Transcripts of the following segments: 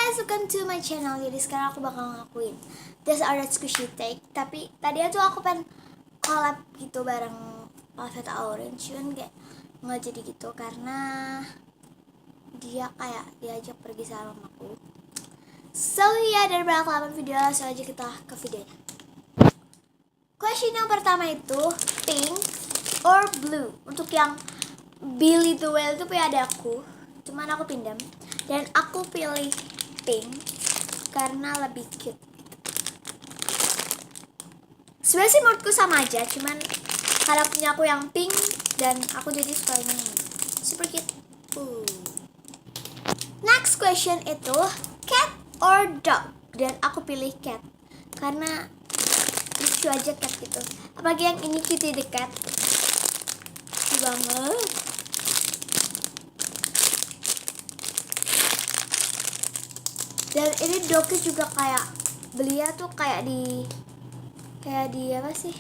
guys, welcome to my channel. Jadi sekarang aku bakal ngakuin This are squishy take. Tapi tadi tuh aku pengen collab gitu bareng Cassytha Orange, cuman kayak nggak jadi gitu karena dia kayak diajak pergi sama aku. So ya, daripada kelamaan video, langsung aja kita ke videonya. Question yang pertama itu pink or blue. Untuk yang Billy the Whale itu punya adakku, cuman aku pinjam. Dan aku pilih pink karena lebih cute. Sebenarnya sih menurutku sama aja, cuman karena punya aku yang pink dan aku jadi suka ini. Super cute. Next question itu cat or dog. Dan aku pilih cat karena lucu aja cat gitu. Apalagi yang ini Cutie the Cat. Lucu banget. Dan ini dognya juga kayak belinya tuh kayak di apa sih?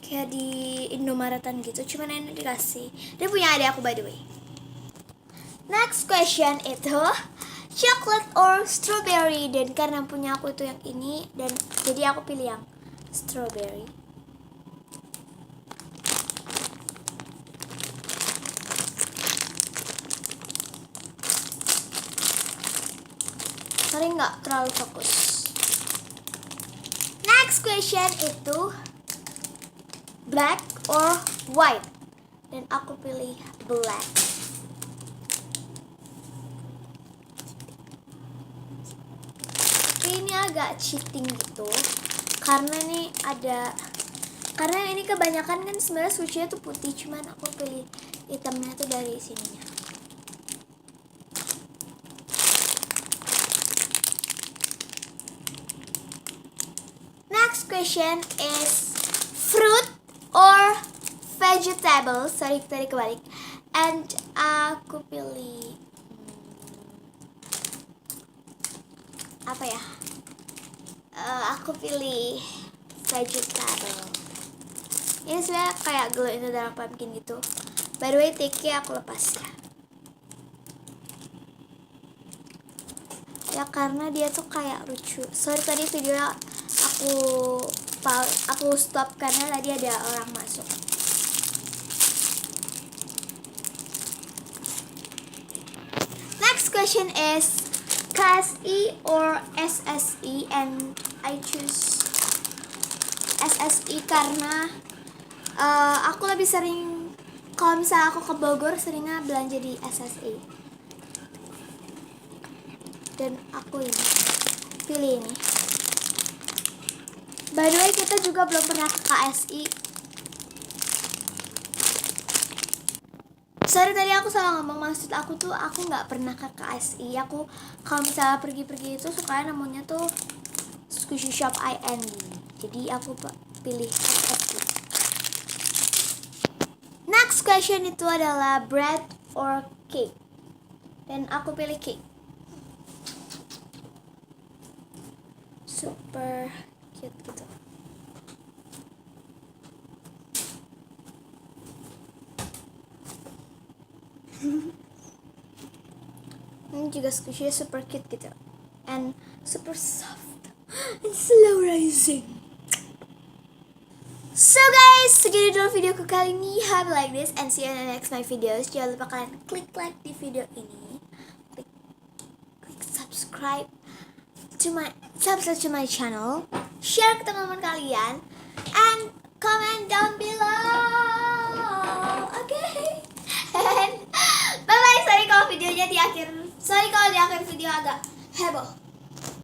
Kayak di Indomaretan gitu. Cuman ini dikasih. Dia punya adik aku by the way. Next question itu chocolate or strawberry. Dan karena punya aku itu yang ini, dan jadi aku pilih yang strawberry. Sorry nggak terlalu fokus. Next question itu black or white. Dan aku pilih black. Tapi ini agak cheating gitu. Karena ini kebanyakan kan sebenarnya switchnya tuh putih, cuman aku pilih hitamnya tuh dari sininya. Next question is fruit or vegetable. Sorry, tadi kebalik. And aku pilih apa ya? Aku pilih vegetable. Ini sebenarnya kayak glow in the dark pumpkin gitu. By the way, take-nya aku lepas ya. Ya karena dia tuh kayak lucu. Sorry tadi video aku stop karena tadi ada orang masuk. Next question is Cassytha or SSE, and I choose SSE karena aku lebih sering, kalau misalnya aku ke Bogor seringnya belanja di SSE. Dan aku ini pilih ini. By the way, kita juga belum pernah ke KSI. Sorry tadi aku salah ngomong, maksud aku tuh aku nggak pernah ke KSI. Aku kalau misalnya pergi-pergi itu sukanya namanya tuh Squishy Shop IN. Jadi aku pilih KSI. Next question itu adalah bread or cake. Dan aku pilih cake. Super cute gitu. Ini juga squishy, super cute gitu, and super soft and slow rising. So guys, segini dulu videoku kali ini. Have like this and see you in the next my videos. Jangan lupa kalian klik like di video ini, klik subscribe to my channel, share ke teman-teman kalian, and comment down below. Okay. And bye bye. Sorry kalau di akhir video agak heboh.